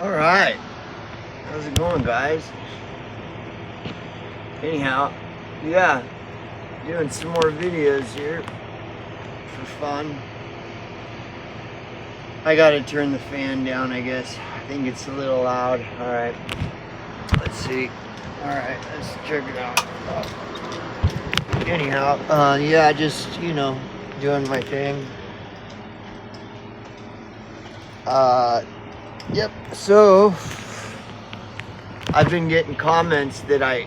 All right, how's it going, guys? Anyhow, yeah, doing some more videos here for fun. I gotta turn the fan down, I guess. I think it's a little loud. All right, let's see. All right, let's check it out. Anyhow, yeah, just doing my thing. Yep. So I've been getting comments that a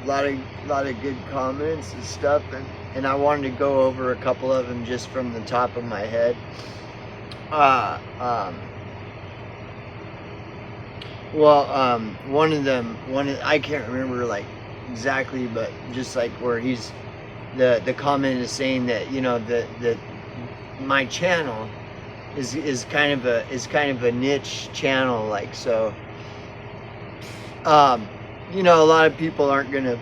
lot of good comments and stuff, and I wanted to go over a couple of them just from the top of my head. One of them, I can't remember like exactly, but just like where the comment is saying that that my channel is kind of a niche channel, like, so a lot of people aren't gonna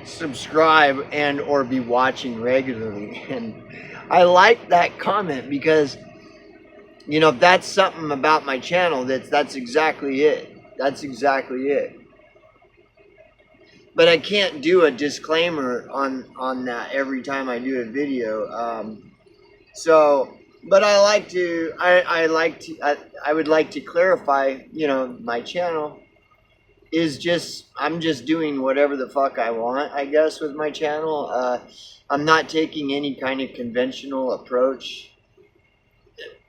subscribe and or be watching regularly, and I like that comment because if that's something about my channel, that's exactly it. But I can't do a disclaimer on that every time I do a video. But I would like to clarify, my channel is I'm just doing whatever the fuck I want, I guess, with my channel. I'm not taking any kind of conventional approach.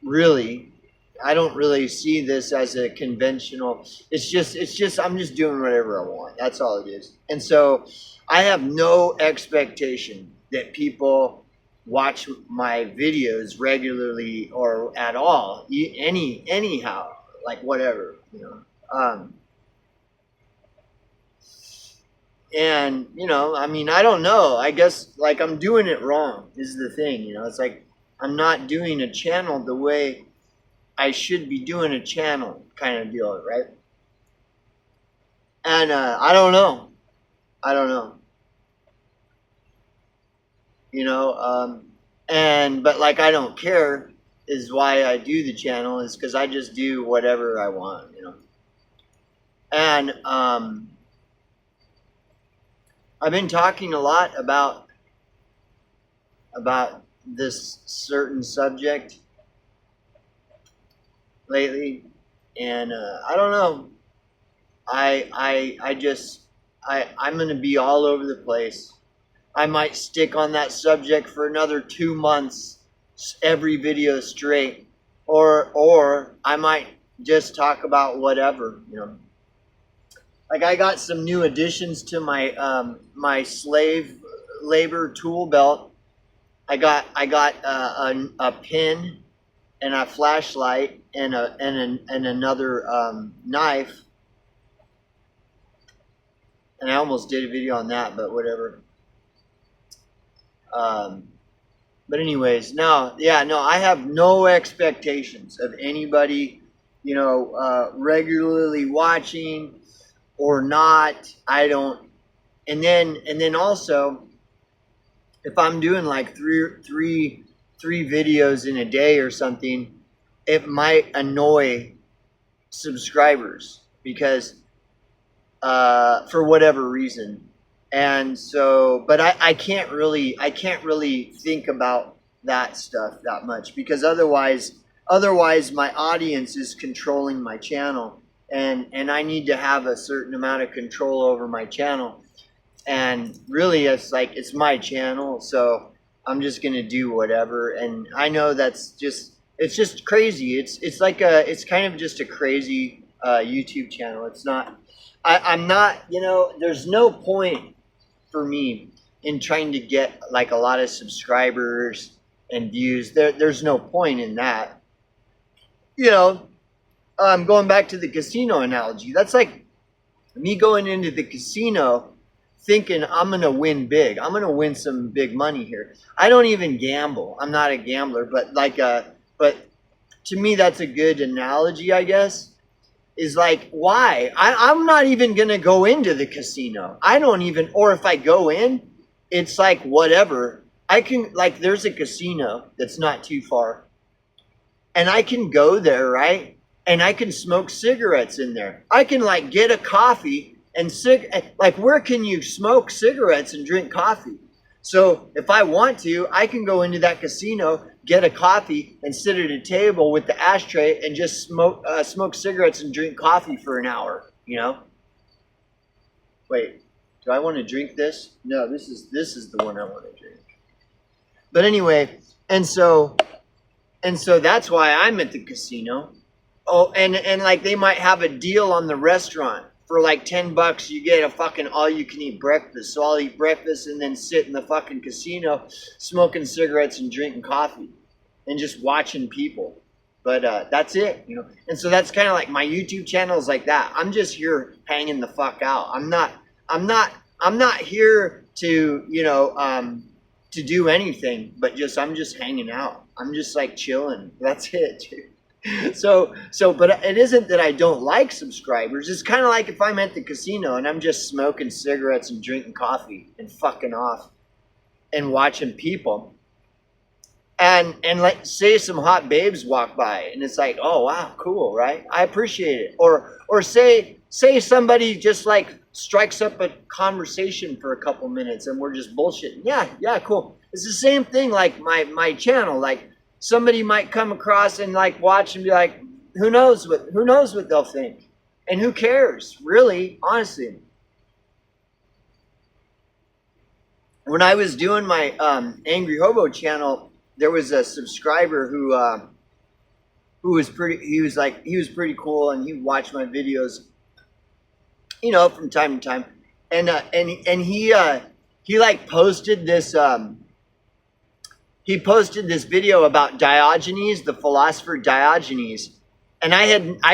Really, I don't really see this as a conventional. It's just I'm just doing whatever I want. That's all it is. And so I have no expectation that people watch my videos regularly or at all, anyhow, like whatever, and I mean, I don't know, I guess, like, I'm doing it wrong is the thing. It's like I'm not doing a channel the way I should be doing a channel, kind of deal, right? And I don't know, but like, I don't care is why I do the channel, is because I just do whatever I want, and I've been talking a lot about this certain subject lately, and I don't know, I'm gonna be all over the place. I might stick on that subject for another 2 months, every video straight, or I might just talk about whatever, Like, I got some new additions to my my slave labor tool belt. I got a pin and a flashlight and another knife. And I almost did a video on that, but whatever. But anyways, no, I have no expectations of anybody, regularly watching or not. I don't. And then also, if I'm doing like three videos in a day or something, it might annoy subscribers because for whatever reason. And so, but I can't really think about that stuff that much, because otherwise my audience is controlling my channel, and I need to have a certain amount of control over my channel. And really, it's like, it's my channel, so I'm just gonna do whatever. And I know it's just crazy. It's kind of just a crazy YouTube channel. It's not. I'm not. There's no point for me in trying to get like a lot of subscribers and views. There's no point in that. Going back to the casino analogy, that's like me going into the casino thinking I'm going to win big. I'm going to win some big money here. I don't even gamble. I'm not a gambler, but but to me, that's a good analogy, I guess, is like, why? I'm not even going to go into the casino. Or if I go in, it's like, whatever. I can, like, there's a casino that's not too far, and I can go there, right? and I can smoke cigarettes in there. I can like get a coffee and like where can you smoke cigarettes and drink coffee? So if I want to, I can go into that casino, get a coffee, and sit at a table with the ashtray and just smoke cigarettes and drink coffee for an hour. You know? Wait, do I want to drink this? No, this is the one I want to drink. But anyway, and so that's why I'm at the casino. Oh, and like they might have a deal on the restaurant. For like $10, you get a fucking all-you-can-eat breakfast. So I'll eat breakfast and then sit in the fucking casino smoking cigarettes and drinking coffee and just watching people. But that's it, you know. And so that's kind of like my YouTube channel is like that. I'm just here hanging the fuck out. I'm not here to, you know, to do anything, but I'm just hanging out. I'm just like chilling. That's it, dude. But it isn't that I don't like subscribers. It's kind of like if I'm at the casino and I'm just smoking cigarettes and drinking coffee and fucking off and watching people. And like say some hot babes walk by and it's like, oh wow, cool, right? I appreciate it. Or say somebody just like strikes up a conversation for a couple minutes and we're just bullshitting. Yeah, cool. It's the same thing like my channel, like somebody might come across and like watch and be like, who knows what they'll think, and who cares, really, honestly. When I was doing my Ang Ree HoeBo channel, there was a subscriber who was pretty cool, and he watched my videos, you know, from time to time, and he like posted this. He posted this video about Diogenes, the philosopher Diogenes. And I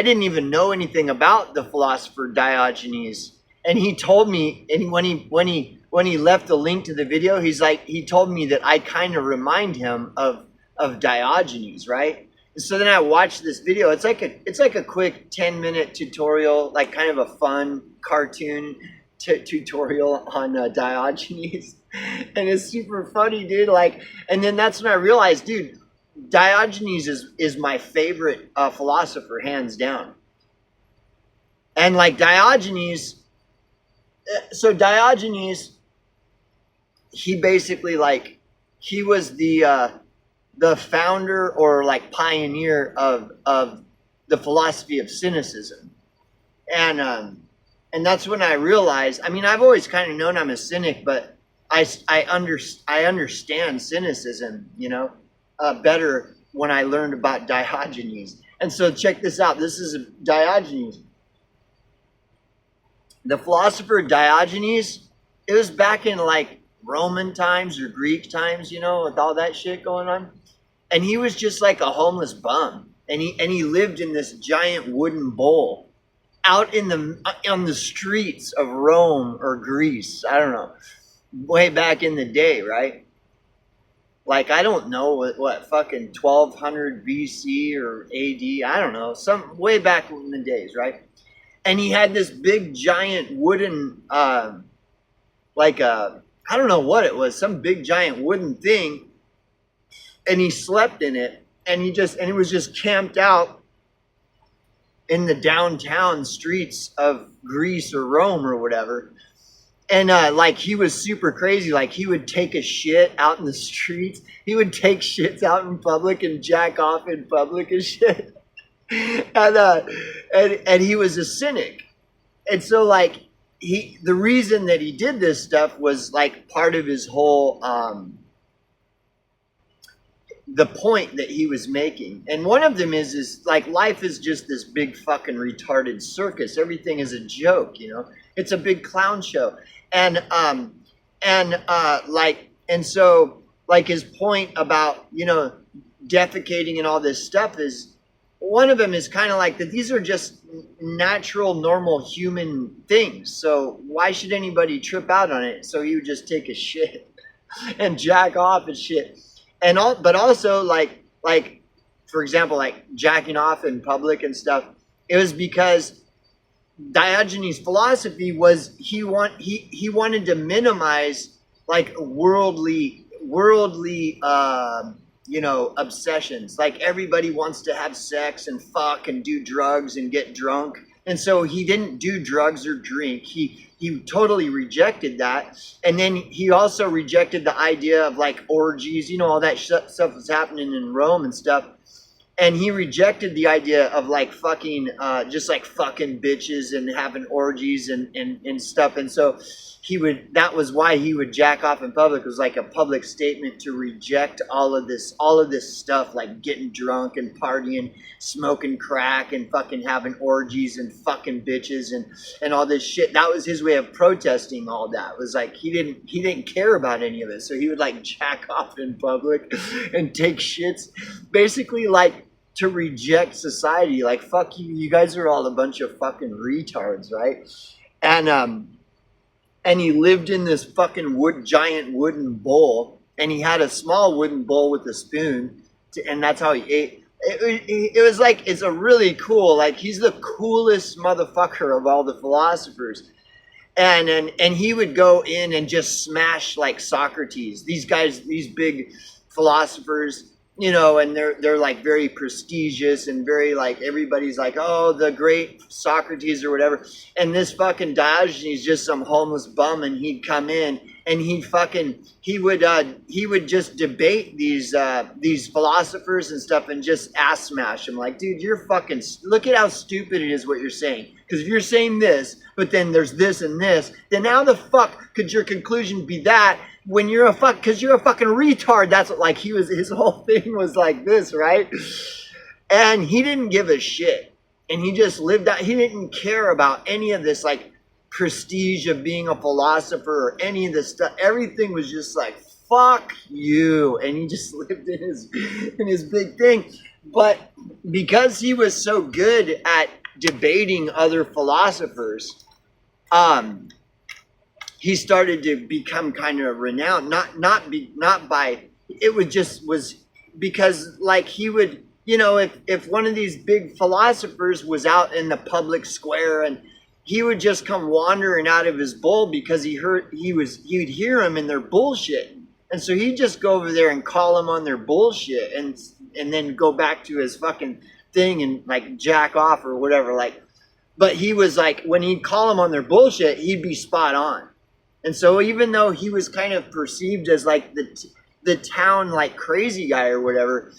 didn't even know anything about the philosopher Diogenes. And he told me, and when he left the link to the video, he told me that I kind of remind him of Diogenes, right? And so then I watched this video. It's like a quick 10-minute tutorial, like kind of a fun cartoon tutorial on Diogenes. And it's super funny, dude. Like, and then that's when I realized, dude, Diogenes is my favorite philosopher, hands down. And like Diogenes, so Diogenes, he basically like he was the founder or like pioneer of the philosophy of cynicism, and that's when I realized. I mean, I've always kind of known I'm a cynic, but I understand cynicism, you know, better when I learned about Diogenes. And so check this out. This is Diogenes. The philosopher Diogenes, it was back in like Roman times or Greek times, you know, with all that shit going on. And he was just like a homeless bum. And he lived in this giant wooden bowl out on the streets of Rome or Greece. I don't know. Way back in the day, right? Like, I don't know what fucking 1200 BC or AD, I don't know, some way back in the days, right? And he had this big giant wooden, I don't know what it was, some big giant wooden thing, and he slept in it, and he was just camped out in the downtown streets of Greece or Rome or whatever. And like he was super crazy. Like he would take a shit out in the streets. He would take shits out in public and jack off in public and shit. And he was a cynic. And so like the reason that he did this stuff was like part of his whole the point that he was making. And one of them is like life is just this big fucking retarded circus. Everything is a joke, you know. It's a big clown show. And so like his point about, you know, defecating and all this stuff is one of them is kind of like that these are just natural, normal human things. So why should anybody trip out on it? So you just take a shit and jack off and shit. But also like for example, like jacking off in public and stuff, it was because Diogenes' philosophy was he wanted to minimize like worldly obsessions. Like everybody wants to have sex and fuck and do drugs and get drunk. And so he didn't do drugs or drink. He totally rejected that. And then he also rejected the idea of like orgies, all that stuff was happening in Rome and stuff. And he rejected the idea of like fucking, just like fucking bitches and having orgies and stuff. And so that was why he would jack off in public. It was like a public statement to reject all of this stuff, like getting drunk and partying, smoking crack and fucking having orgies and fucking bitches and all this shit. That was his way of protesting all that. It was like he didn't care about any of it. So he would like jack off in public and take shits, basically like to reject society. Like, fuck you guys are all a bunch of fucking retards, right? And he lived in this fucking giant wooden bowl, and he had a small wooden bowl with a spoon, and that's how he ate. It was like, it's a really cool, like, he's the coolest motherfucker of all the philosophers. And he would go in and just smash like Socrates. These guys, these big philosophers, and they're like very prestigious and very like, everybody's like, oh, the great Socrates or whatever. And this fucking Diogenes, just some homeless bum, and he'd come in and he would just debate these philosophers and stuff and just ass smash them. Like, dude, you're fucking, look at how stupid it is what you're saying. Because if you're saying this, but then there's this and this, then how the fuck could your conclusion be that when you're because you're a fucking retard? That's what, like, his whole thing was like this, right? And he didn't give a shit. And he just lived out, he didn't care about any of this, like, prestige of being a philosopher or any of this stuff. Everything was just like, fuck you. And he just lived in his big thing. But because he was so good at debating other philosophers, he started to become kind of renowned. Was because like he would, if one of these big philosophers was out in the public square, and he would just come wandering out of his bowl because he'd hear them in their bullshit. And so he'd just go over there and call them on their bullshit and then go back to his fucking thing and like jack off or whatever. Like, but he was like, when he'd call them on their bullshit, he'd be spot on. And so even though he was kind of perceived as like the town like crazy guy or whatever,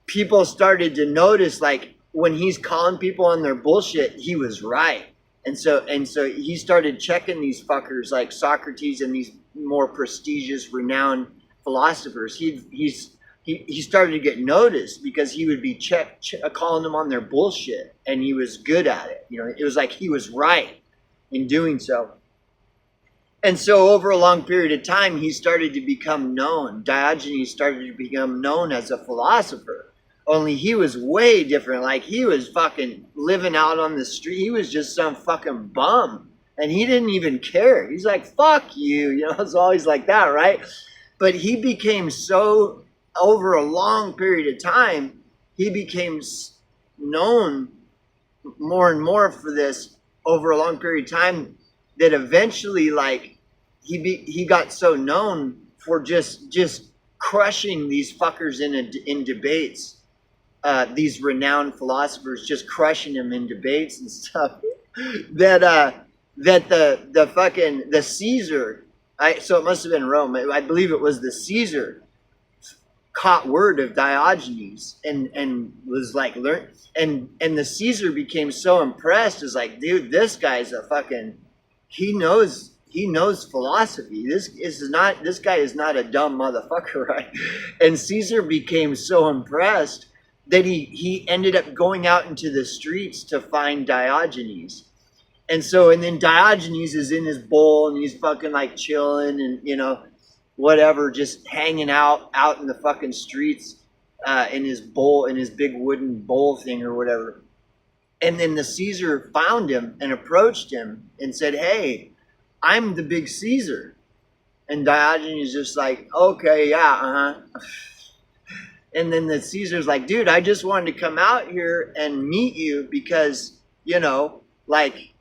people started to notice like when he's calling people on their bullshit, he was right. And so he started checking these fuckers like Socrates and these more prestigious, renowned philosophers. He started to get noticed because he would be calling them on their bullshit, and he was good at it. It was like he was right in doing so. And so over a long period of time, he started to become known. Diogenes started to become known as a philosopher. Only he was way different. Like, he was fucking living out on the street. He was just some fucking bum. And he didn't even care. He's like, fuck you. It's always like that, right? But he became so, over a long period of time, he became known more and more for this over a long period of time, that eventually, like, he got so known for just crushing these fuckers in debates. These renowned philosophers, just crushing them in debates and stuff, that the Caesar, so it must have been Rome, I believe it was the Caesar, caught word of Diogenes and was like, and the Caesar became so impressed, is like, dude, this guy's a fucking, he knows philosophy. This guy is not a dumb motherfucker, right? And Caesar became so impressed that he ended up going out into the streets to find Diogenes. And then Diogenes is in his bowl and he's fucking like chilling and, whatever, just hanging out in the fucking streets, in his bowl, in his big wooden bowl thing or whatever. And then the Caesar found him and approached him and said, hey, I'm the big Caesar. And Diogenes is just like, okay, yeah, uh-huh. And then the Caesar's like, dude, I just wanted to come out here and meet you because, like,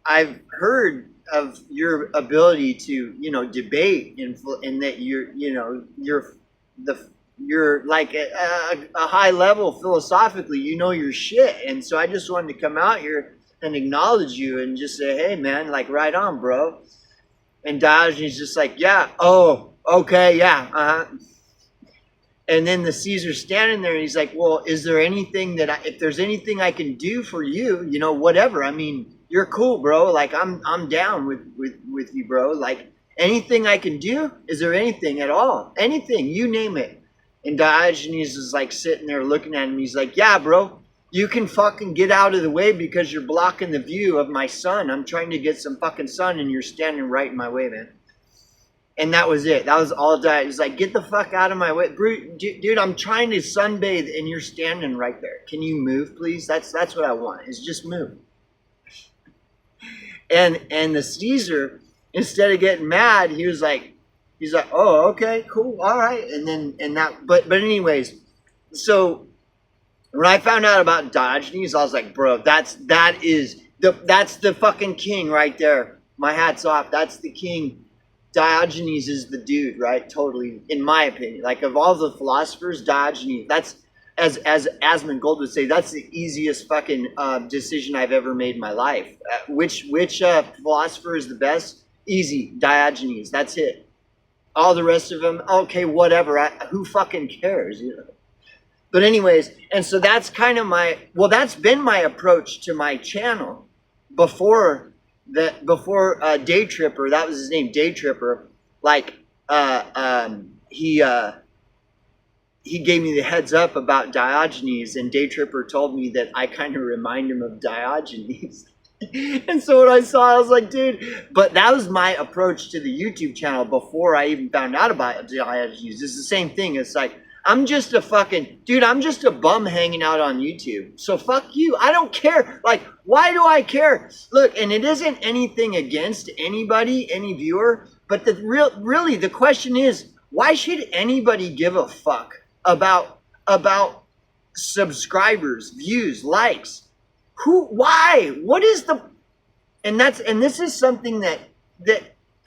I've heard of your ability to, debate, and that you're the you're like a high level philosophically, you know your shit. And so I just wanted to come out here and acknowledge you and just say, hey man, like right on, bro. And Diogenes just like, yeah, oh, okay, yeah, And then the Caesar's standing there and he's like, well, is there anything that if there's anything I can do for you, you know, whatever. I mean, you're cool, bro. Like I'm down with you, bro. Like anything I can do? Is there anything at all? Anything, you name it. And Diogenes is like sitting there looking at him. He's like, yeah, bro, you can fucking get out of the way because you're blocking the view of my sun. I'm trying to get some fucking sun and you're standing right in my way, man. And that was it. That was all Diogenes. He's like, get the fuck out of my way. Dude, I'm trying to sunbathe and you're standing right there. Can you move, please? That's what I want, is just move. And the Caesar, instead of getting mad, he's like, oh, okay, cool, all right. But anyways, so when I found out about Diogenes, I was like, bro, that's the fucking king right there. My hat's off. That's the king. Diogenes is the dude, right? Totally, in my opinion. Like of all the philosophers, Diogenes, that's as Asmongold would say, that's the easiest fucking decision I've ever made in my life. Which philosopher is the best? Easy, Diogenes. That's it. All the rest of them, okay, whatever. Who fucking cares, you know? But anyways, and so that's kind of that's been my approach to my channel before Day Tripper, that was his name, Day Tripper, like he gave me the heads up about Diogenes, and Day Tripper told me that I kind of remind him of Diogenes. And so when I saw it, I was like, dude, but that was my approach to the YouTube channel before I even found out about Diogenes. It's the same thing. It's like, I'm just a bum hanging out on YouTube. So fuck you. I don't care. Like, why do I care? Look, and it isn't anything against anybody, any viewer, but really the question is, why should anybody give a fuck about subscribers, views, likes? Why? What is and this is something that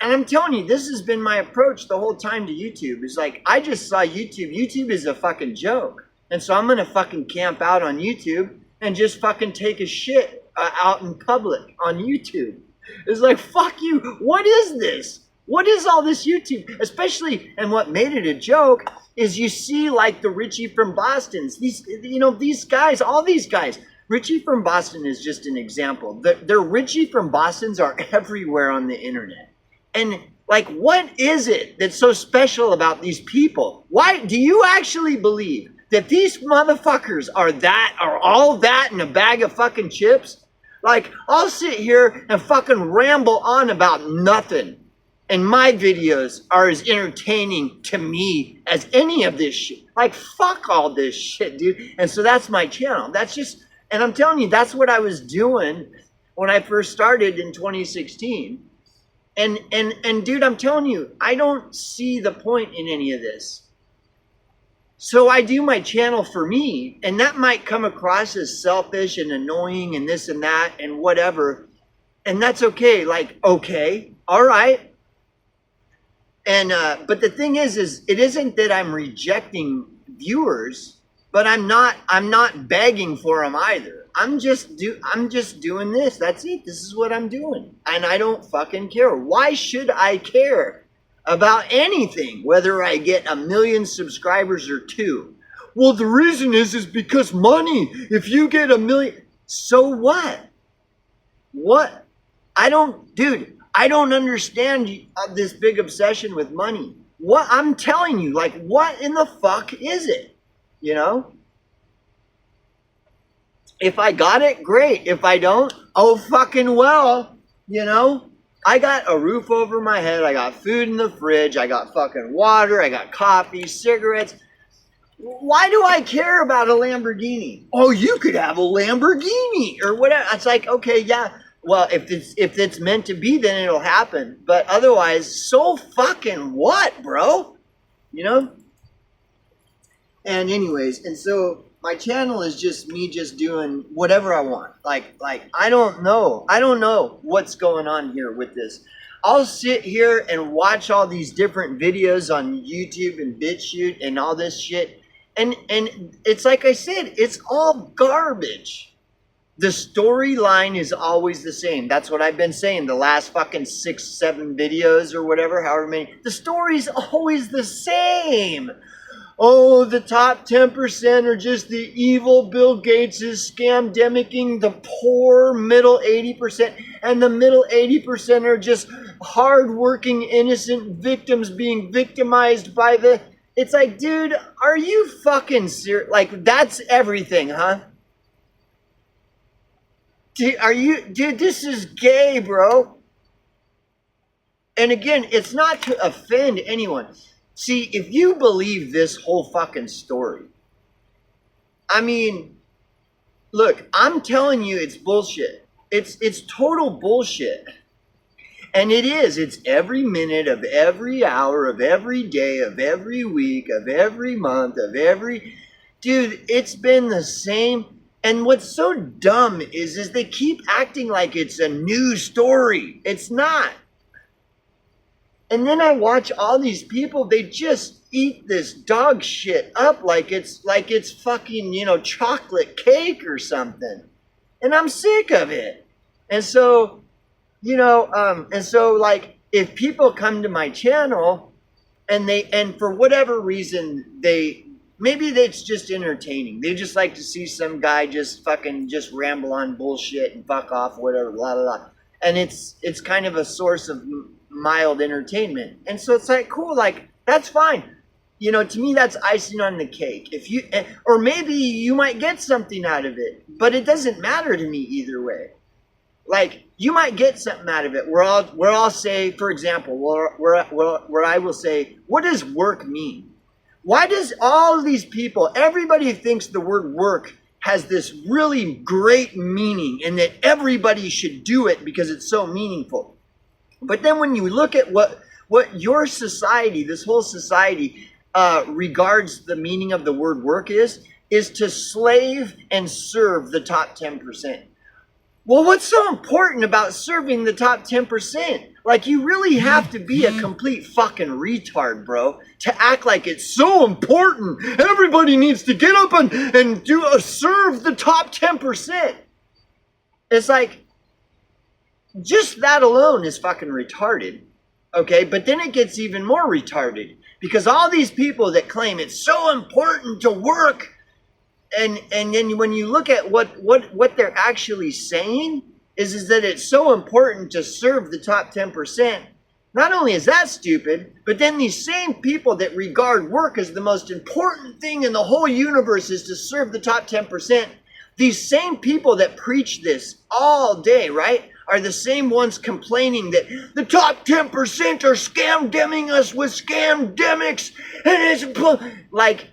and I'm telling you, this has been my approach the whole time to YouTube. It's like, I just saw YouTube. YouTube is a fucking joke. And so I'm going to fucking camp out on YouTube and just fucking take a shit out in public on YouTube. It's like, fuck you. What is this? What is all this YouTube? Especially, and what made it a joke is you see like the Richie from Boston's. These guys, all these guys. Richie from Boston is just an example. The Richie from Bostons are everywhere on the internet. And like, what is it that's so special about these people? Why do you actually believe that these motherfuckers are all that in a bag of fucking chips? Like, I'll sit here and fucking ramble on about nothing. And my videos are as entertaining to me as any of this shit. Like, fuck all this shit, dude. And so that's my channel. And I'm telling you, that's what I was doing when I first started in 2016. And dude, I'm telling you, I don't see the point in any of this. So I do my channel for me, and that might come across as selfish and annoying and this and that and whatever. And that's okay. Like, okay, all right. And but the thing is it isn't that I'm rejecting viewers, but I'm not begging for them either. I'm just doing this. That's it. This is what I'm doing. And I don't fucking care. Why should I care about anything, whether I get 1 million subscribers or 2? Well, the reason is because money. If you get 1 million, so what? What? I don't understand this big obsession with money. What? I'm telling you, like, what in the fuck is it? You know? If I got it, great. If I don't, oh fucking well, you know? I got a roof over my head. I got food in the fridge. I got fucking water. I got coffee, cigarettes. Why do I care about a Lamborghini? Oh, you could have a Lamborghini or whatever. It's like, okay, yeah. Well, if it's meant to be, then it'll happen. But otherwise, so fucking what, bro? You know? And anyways, and so my channel is just me just doing whatever I want. Like I don't know what's going on here with this. I'll sit here and watch all these different videos on YouTube and BitChute and all this shit. And it's like I said, it's all garbage. The storyline is always the same. That's what I've been saying the last fucking 6, 7 videos or whatever, however many. The story's always the same. Oh, the top 10% are just the evil Bill Gates is scam-demicking the poor middle 80%, and the middle 80% are just hard-working, innocent victims being victimized by the... It's like, dude, are you fucking serious? Like, that's everything, huh? Dude, this is gay, bro. And again, it's not to offend anyone. See, if you believe this whole fucking story, I mean, look, I'm telling you it's bullshit. It's total bullshit. And it is. It's every minute of every hour of every day of every week of every month of every... Dude, it's been the same. And what's so dumb is they keep acting like it's a new story. It's not. And then I watch all these people, they just eat this dog shit up like it's fucking, chocolate cake or something. And I'm sick of it. And so, like, if people come to my channel and for whatever reason, maybe it's just entertaining. They just like to see some guy just ramble on bullshit and fuck off, whatever, blah, blah, blah. And it's kind of a source of mild entertainment. And so it's like, cool, like, that's fine. To me, that's icing on the cake. Or maybe you might get something out of it, but it doesn't matter to me either way. Like, you might get something out of it where I'll say, for example, where I will say, what does work mean? Why does all these people, everybody thinks the word work has this really great meaning and that everybody should do it because it's so meaningful. But then when you look at what your society, this whole society, regards the meaning of the word work is to slave and serve the top 10%. Well, what's so important about serving the top 10%? Like, you really have to be a complete fucking retard, bro, to act like it's so important. Everybody needs to get up and serve the top 10%. It's like, just that alone is fucking retarded. Okay, but then it gets even more retarded because all these people that claim it's so important to work, and then when you look at what they're actually saying is that it's so important to serve the top 10%. Not only is that stupid, but then these same people that regard work as the most important thing in the whole universe is to serve the top 10%. These same people that preach this all day, right, are the same ones complaining that the top 10% are scam-demming us with scam-demics. And it's like,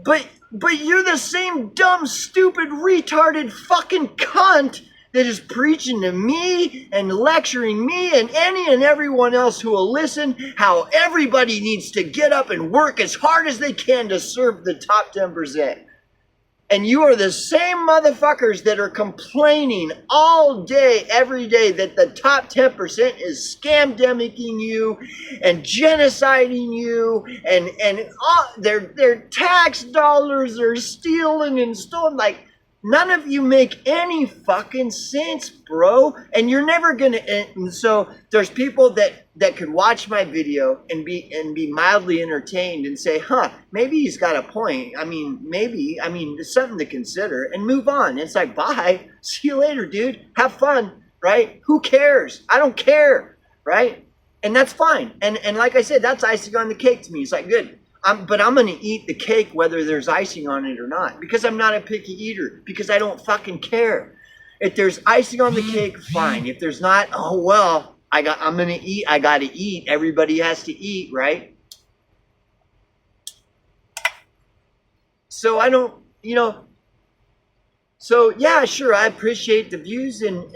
but you're the same dumb, stupid, retarded fucking cunt that is preaching to me and lecturing me and any and everyone else who will listen how everybody needs to get up and work as hard as they can to serve the top 10%. And you are the same motherfuckers that are complaining all day, every day, that the top 10% is scam-demmicking you and genociding you, and their tax dollars are stealing and stolen. Like, none of you make any fucking sense, bro. And you're never gonna. And so there's people that could watch my video and be mildly entertained and say, huh, maybe he's got a point. Maybe it's something to consider, and move on. It's like, bye, see you later, dude. Have fun, right? Who cares? I don't care, right? And that's fine. And like I said, that's icing on the cake to me. It's like, good. But I'm going to eat the cake whether there's icing on it or not, because I'm not a picky eater, because I don't fucking care. If there's icing on the cake, fine. If there's not, oh well, I'm going to eat. I got to eat. Everybody has to eat, right? So I don't, so yeah, sure, I appreciate the views and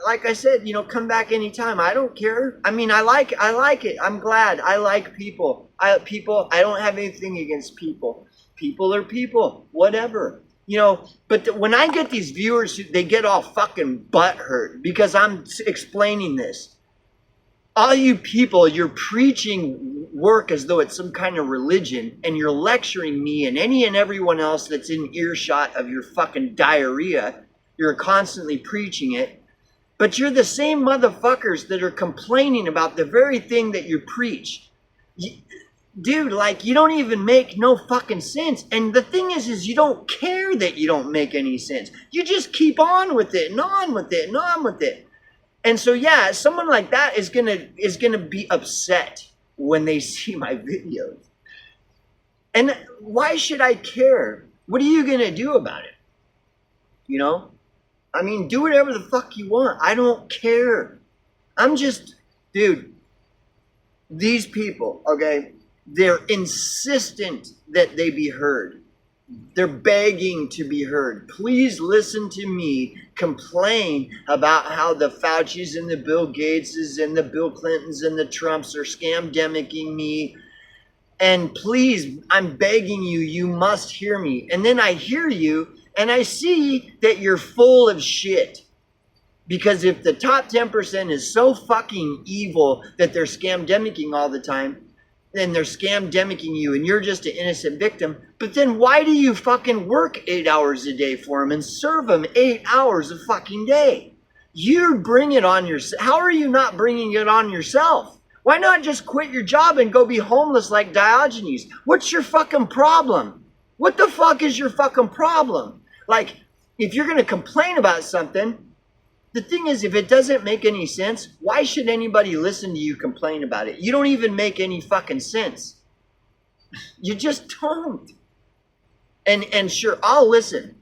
like I said, come back anytime. I don't care. I like it. I'm glad. I like people. I don't have anything against people. People are people. Whatever. You know, but when I get these viewers, they get all fucking butthurt because I'm explaining this. All you people, you're preaching work as though it's some kind of religion, and you're lecturing me and any and everyone else that's in earshot of your fucking diarrhea. You're constantly preaching it, but you're the same motherfuckers that are complaining about the very thing that you preach. Dude, like, you don't even make no fucking sense. And the thing is you don't care that you don't make any sense. You just keep on with it and on with it and on with it. And so, yeah, someone like that is gonna be upset when they see my videos. And why should I care? What are you gonna do about it? You know? I mean, do whatever the fuck you want. I don't care. I'm just, dude, these people, okay, they're insistent that they be heard. They're begging to be heard. Please listen to me complain about how the Faucis and the Bill Gateses and the Bill Clintons and the Trumps are scamdemicking me. And please, I'm begging you, you must hear me. And then I hear you and I see that you're full of shit. Because if the top 10% is so fucking evil that they're scamdemicking all the time, then they're scamdemicking you and you're just an innocent victim. But then why do you fucking work 8 hours a day for them and serve them 8 hours a fucking day? You bring it on yourself. How are you not bringing it on yourself? Why not just quit your job and go be homeless like Diogenes? What's your fucking problem? What the fuck is your fucking problem? Like, if you're going to complain about something, the thing is, if it doesn't make any sense, why should anybody listen to you complain about it? You don't even make any fucking sense. You just don't. And sure, I'll listen.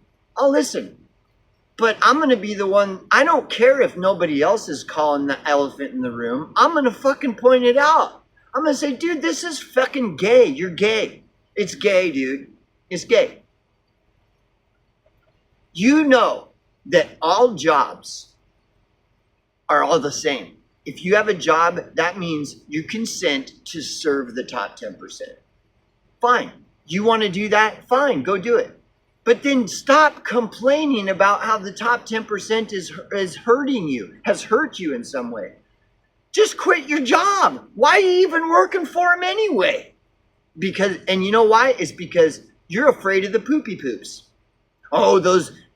But I'm going to be the one, I don't care if nobody else is calling the elephant in the room. I'm going to fucking point it out. I'm going to say, dude, this is fucking gay. You're gay. It's gay, dude. It's gay. You know that all jobs are all the same. If you have a job, that means you consent to serve the top 10%. Fine. You want to do that? Fine, go do it. But then stop complaining about how the top 10% is hurting you, has hurt you in some way. Just quit your job. Why are you even working for them anyway? And you know why? It's because you're afraid of the poopy poops. Oh,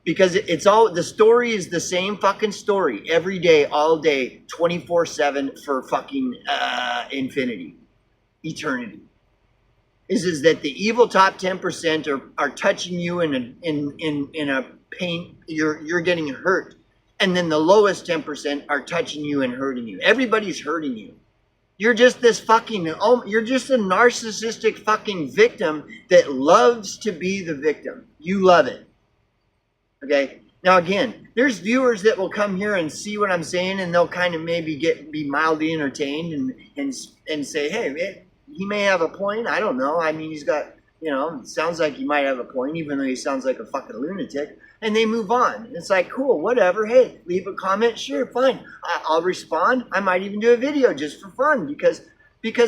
because it's all, the story is the same fucking story every day, all day, 24/7 for fucking infinity, eternity. Is that the evil top 10% are touching you in a pain, you're getting hurt, and then the lowest 10% are touching you and hurting you. Everybody's hurting you. You're just you're just a narcissistic fucking victim that loves to be the victim. You love it. Okay. Now again, there's viewers that will come here and see what I'm saying, and they'll kind of maybe be mildly entertained and say, hey, he may have a point. I don't know. I mean, he's got, it sounds like he might have a point, even though he sounds like a fucking lunatic. And they move on. It's like, cool, whatever. Hey, leave a comment. Sure, fine. I'll respond. I might even do a video just for fun because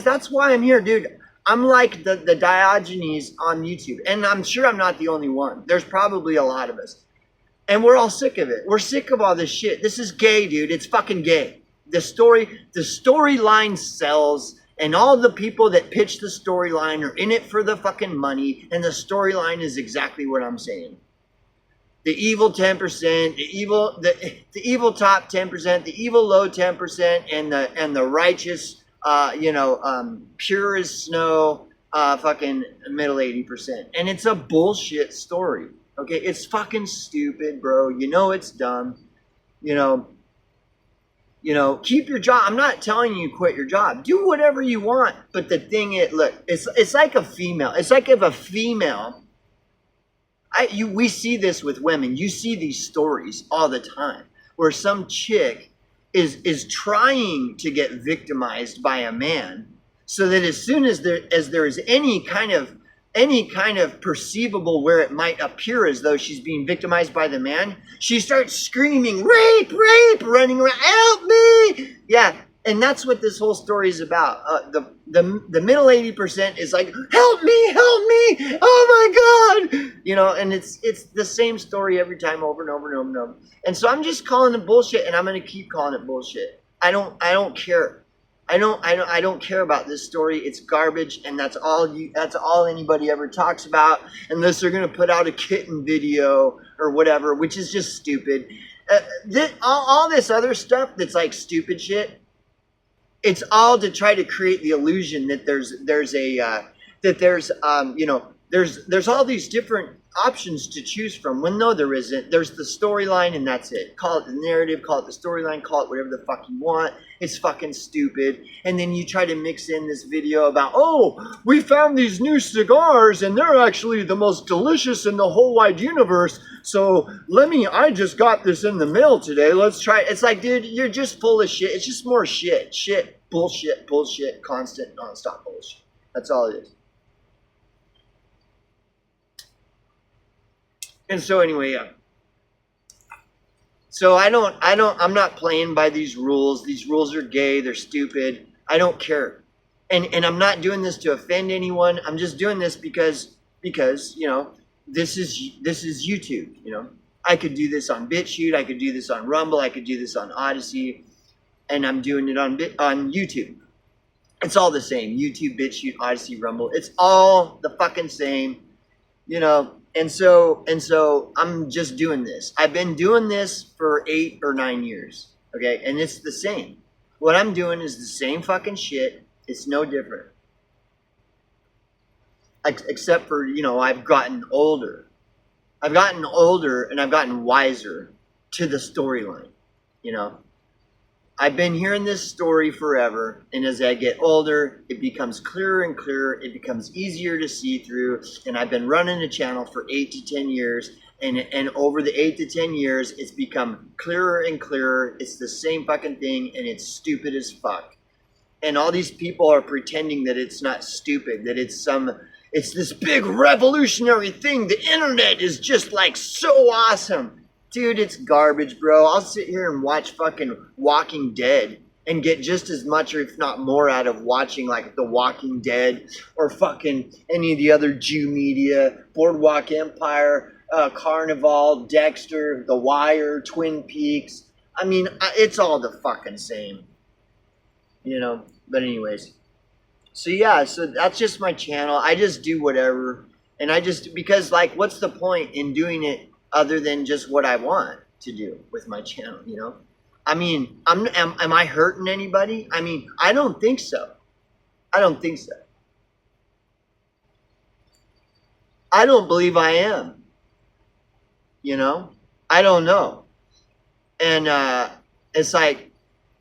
that's why I'm here, dude. I'm like the Diogenes on YouTube, and I'm sure I'm not the only one. There's probably a lot of us. And we're all sick of it. We're sick of all this shit. This is gay, dude. It's fucking gay. The storyline sells, and all the people that pitch the storyline are in it for the fucking money, and the storyline is exactly what I'm saying. The evil 10%, the evil top 10%, the evil low 10%, and the righteous, pure as snow, fucking middle 80%. And it's a bullshit story. Okay, it's fucking stupid, bro. You know it's dumb. Keep your job. I'm not telling you quit your job. Do whatever you want. But the thing is, look, it's like a female. It's like if a female, we see this with women. You see these stories all the time where some chick is trying to get victimized by a man, so that as soon as there is any kind of perceivable where it might appear as though she's being victimized by the man, she starts screaming, rape, rape, running around, help me. Yeah, And that's what this whole story is about. The middle 80% is like, help me, oh my God, you know. And it's the same story every time, over and over and over and over. And so I'm just calling it bullshit, and I'm gonna keep calling it bullshit. I don't care. I don't care about this story. It's garbage, and that's all anybody ever talks about, unless they're gonna put out a kitten video or whatever, which is just stupid. All this other stuff that's like stupid shit. It's all to try to create the illusion that there's all these different options to choose from, when no, there isn't. There's the storyline, and that's it. Call it the narrative, call it the storyline, call it whatever the fuck you want. It's fucking stupid. And then you try to mix in this video about, oh, we found these new cigars and they're actually the most delicious in the whole wide universe. So I just got this in the mail today. Let's try it. It's like, dude, you're just full of shit. It's just more shit, bullshit, constant, nonstop bullshit. That's all it is. And so anyway, yeah. So I'm not playing by these rules. These rules are gay. They're stupid. I don't care. And I'm not doing this to offend anyone. I'm just doing this because, you know, this is YouTube, you know. I could do this on BitChute. I could do this on Rumble. I could do this on Odyssey. And I'm doing it on YouTube. It's all the same. YouTube, BitChute, Odyssey, Rumble. It's all the fucking same, you know. And so I'm just doing this. I've been doing this for 8 or 9 years. Okay. And it's the same. What I'm doing is the same fucking shit. It's no different. Except for, you know, I've gotten older. I've gotten older and I've gotten wiser to the storyline, you know. I've been hearing this story forever, and as I get older, it becomes clearer and clearer. It becomes easier to see through, and I've been running a channel for 8 to 10 years, and over the 8 to 10 years, it's become clearer and clearer. It's the same fucking thing, and it's stupid as fuck. And all these people are pretending that it's not stupid, that it's this big revolutionary thing. The internet is just like so awesome. Dude, it's garbage, bro. I'll sit here and watch fucking Walking Dead and get just as much, or if not more, out of watching like The Walking Dead or fucking any of the other Jew media, Boardwalk Empire, Carnival, Dexter, The Wire, Twin Peaks. I mean, it's all the fucking same, you know. But anyways, so yeah, so that's just my channel. I just do whatever, and because like, what's the point in doing it other than just what I want to do with my channel, you know? I mean, am I hurting anybody? I mean, I don't think so. I don't think so. I don't believe I am. You know? I don't know. And it's like,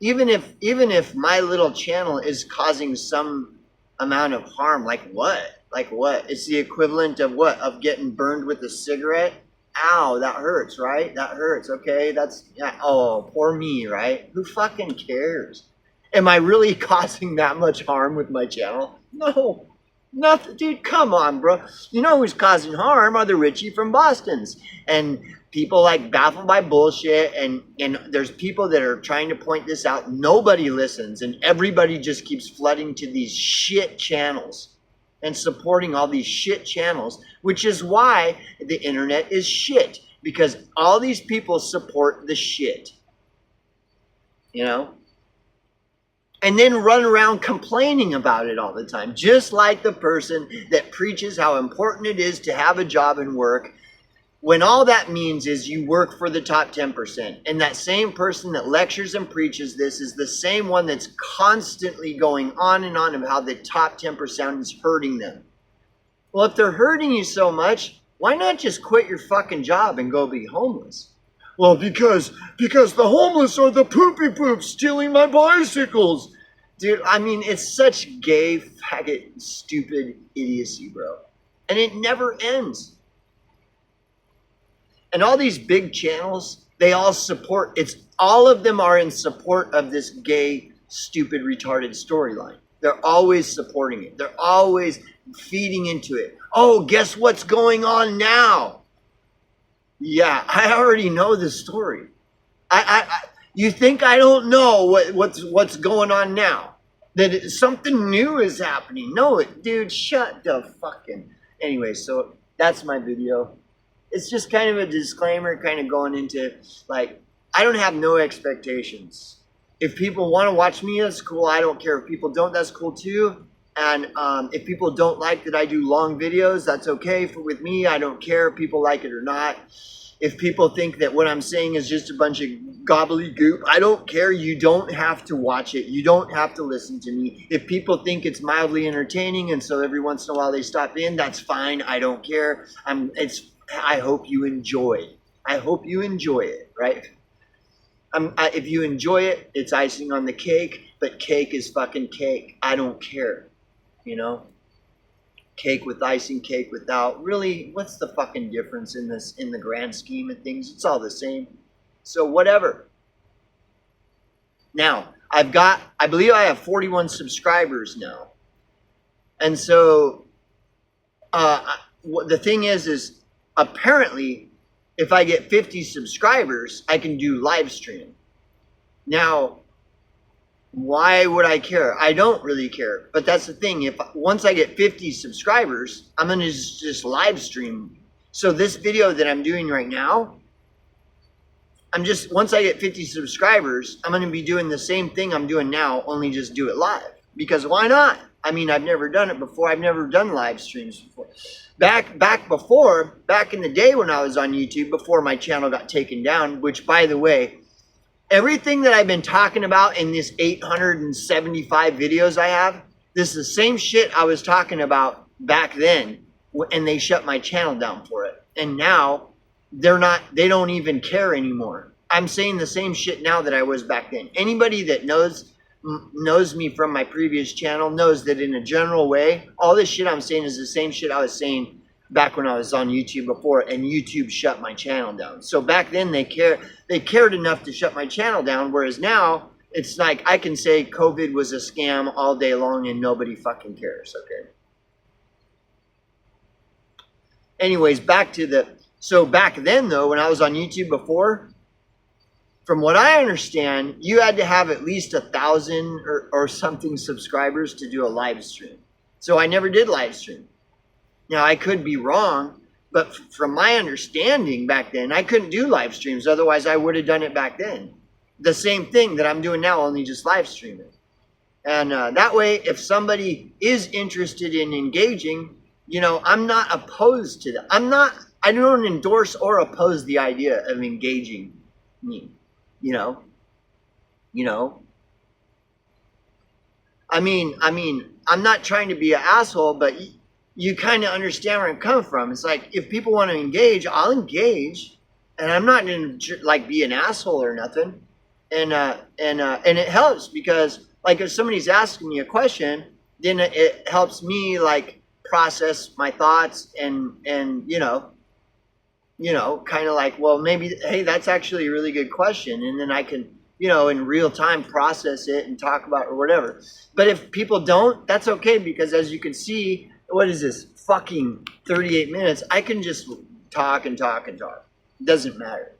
even if my little channel is causing some amount of harm, like what? Like what? It's the equivalent of what? Of getting burned with a cigarette? Ow, that hurts, right? That hurts, okay? That's, yeah, oh, poor me, right? Who fucking cares? Am I really causing that much harm with my channel? No, nothing, dude, come on, bro. You know who's causing harm are the Richie from Boston's. And people like Baffled by Bullshit, and there's people that are trying to point this out. Nobody listens, and everybody just keeps flooding to these shit channels and supporting all these shit channels, which is why the internet is shit, because all these people support the shit, you know? And then run around complaining about it all the time, just like the person that preaches how important it is to have a job and work, when all that means is you work for the top 10%. And that same person that lectures and preaches this is the same one that's constantly going on and on about how the top 10% is hurting them. Well, if they're hurting you so much, why not just quit your fucking job and go be homeless? Well, because the homeless are the poopy poops stealing my bicycles. Dude, I mean, it's such gay, faggot, stupid idiocy, bro. And it never ends. And all these big channels, they all support, all of them are in support of this gay, stupid, retarded storyline. They're always supporting it. They're always feeding into it. Oh, guess what's going on now? Yeah, I already know the story. You think I don't know what's going on now? That something new is happening? No, dude, shut the fucking. Anyway, so that's my video. It's just kind of a disclaimer, kind of going into like I don't have no expectations. If people want to watch me, that's cool. I don't care. If people don't, that's cool too. And if people don't like that I do long videos, that's okay with me. I don't care if people like it or not. If people think that what I'm saying is just a bunch of gobbledygook, I don't care. You don't have to watch it. You don't have to listen to me. If people think it's mildly entertaining and so every once in a while they stop in, that's fine. I don't care. I hope you enjoy. I hope you enjoy it, right? If you enjoy it, it's icing on the cake, but cake is fucking cake. I don't care, you know? Cake with icing, cake without. Really, what's the fucking difference in this, in the grand scheme of things? It's all the same. So whatever. Now, I believe I have 41 subscribers now. And so, the thing is apparently, if I get 50 subscribers, I can do live stream. Now, why would I care? I don't really care. But that's the thing. Once I get 50 subscribers, I'm going to just live stream. So this video that I'm doing right now, once I get 50 subscribers, I'm going to be doing the same thing I'm doing now, only just do it live. Because why not? I mean, I've never done it before. I've never done live streams before. Back in the day when I was on YouTube, before my channel got taken down, which, by the way, everything that I've been talking about in this 875 videos I have, this is the same shit I was talking about back then, and they shut my channel down for it. And now they don't even care anymore. I'm saying the same shit now that I was back then. Anybody that knows me from my previous channel knows that in a general way, all this shit I'm saying is the same shit I was saying back when I was on YouTube before, and YouTube shut my channel down. So back then they cared enough to shut my channel down, whereas now it's like I can say COVID was a scam all day long and nobody fucking cares, okay? Anyways, so back then though, when I was on YouTube before, from what I understand, you had to have at least 1,000 or something subscribers to do a live stream. So I never did live stream. Now, I could be wrong, but from my understanding back then, I couldn't do live streams. Otherwise, I would have done it back then. The same thing that I'm doing now, only just live streaming. And that way, if somebody is interested in engaging, you know, I'm not opposed to that. I don't endorse or oppose the idea of engaging me, you know. I mean, I'm not trying to be an asshole, but you kind of understand where I'm coming from. It's like, if people want to engage, I'll engage, and I'm not going to like be an asshole or nothing. And it helps because, like, if somebody's asking me a question, then it helps me like process my thoughts and you know, kind of like, well, maybe, hey, that's actually a really good question, and then I can, you know, in real time process it and talk about it or whatever. But if people don't, that's okay, because as you can see, what is this, fucking 38 minutes? I can just talk and talk and talk. It doesn't matter.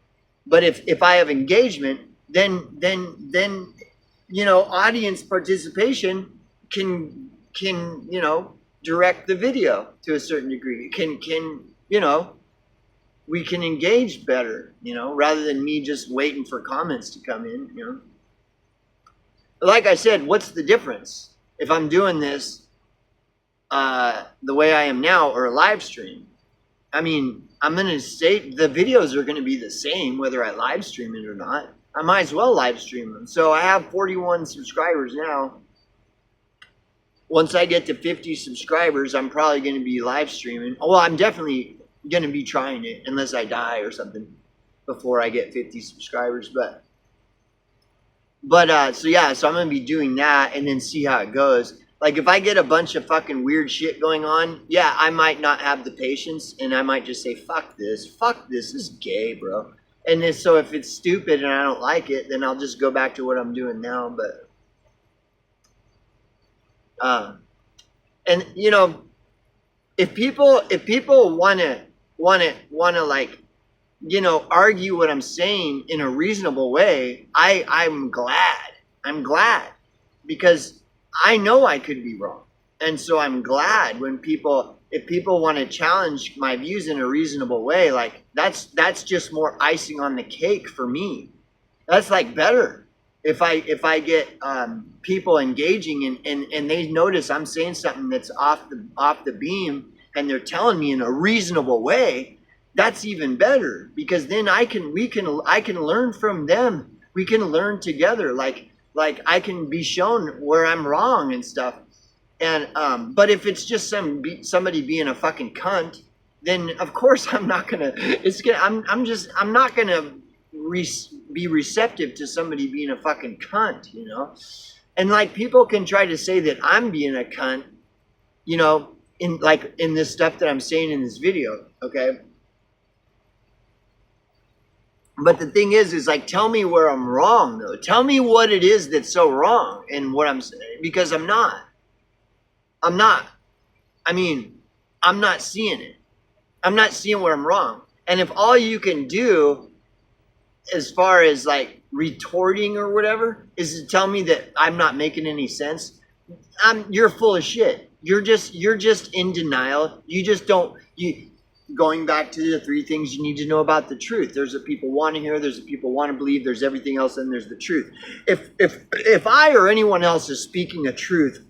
But if I have engagement, then you know, audience participation can you know, direct the video to a certain degree. Can you know, we can engage better, you know, rather than me just waiting for comments to come in, you know. Like I said, what's the difference if I'm doing this the way I am now or a live stream? I mean, I'm going to say the videos are going to be the same whether I live stream it or not. I might as well live stream them. So I have 41 subscribers now. Once I get to 50 subscribers, I'm probably going to be live streaming. Well, I'm definitely going to be trying it unless I die or something before I get 50 subscribers. So yeah, so I'm going to be doing that and then see how it goes. Like, if I get a bunch of fucking weird shit going on, yeah, I might not have the patience, and I might just say, fuck this is gay, bro. And then, so if it's stupid and I don't like it, then I'll just go back to what I'm doing now. But and you know, if people want to like argue what I'm saying in a reasonable way, I'm glad. I'm glad because I know I could be wrong. And so I'm glad when if people want to challenge my views in a reasonable way, like that's just more icing on the cake for me. That's like better. If I get people engaging and they notice I'm saying something that's off the beam and they're telling me in a reasonable way, that's even better because then I can learn from them. We can learn together. Like I can be shown where I'm wrong and stuff. And but if it's just somebody being a fucking cunt, then of course I'm not gonna. I'm not gonna be receptive to somebody being a fucking cunt, And like people can try to say that I'm being a cunt, in this stuff that I'm saying in this video, okay. But the thing is like, tell me where I'm wrong, though. Tell me what it is that's so wrong in what I'm saying, because I'm not. I mean, I'm not seeing it. I'm not seeing where I'm wrong. And if all you can do, as far as like retorting or whatever, is to tell me that I'm not making any sense, you're full of shit. You're just in denial. You just don't. Going back to the 3 things you need to know about the truth. There's the people want to hear, there's the people want to believe, there's everything else, and there's the truth. If I or anyone else is speaking a truth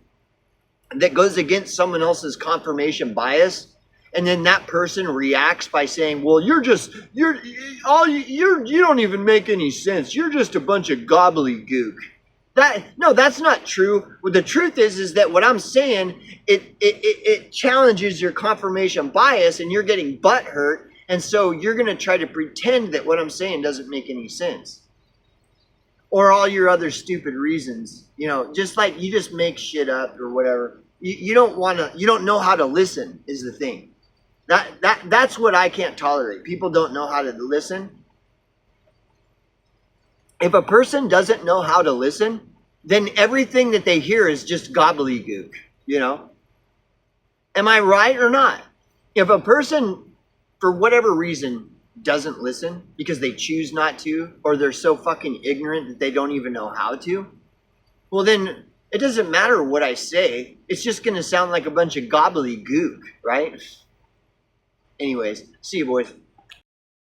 that goes against someone else's confirmation bias, and then that person reacts by saying, well, you don't even make any sense. You're just a bunch of gobbledygook. That's not true. Well, the truth is that what I'm saying, it challenges your confirmation bias and you're getting butt hurt. And so you're going to try to pretend that what I'm saying doesn't make any sense. Or all your other stupid reasons, just like you just make shit up or whatever. You don't know how to listen is the thing. That's what I can't tolerate. People don't know how to listen. If a person doesn't know how to listen, then everything that they hear is just gobbledygook, Am I right or not? If a person, for whatever reason, doesn't listen because they choose not to, or they're so fucking ignorant that they don't even know how to, well then it doesn't matter what I say. It's just going to sound like a bunch of gobbledygook, right? Anyways, see you boys.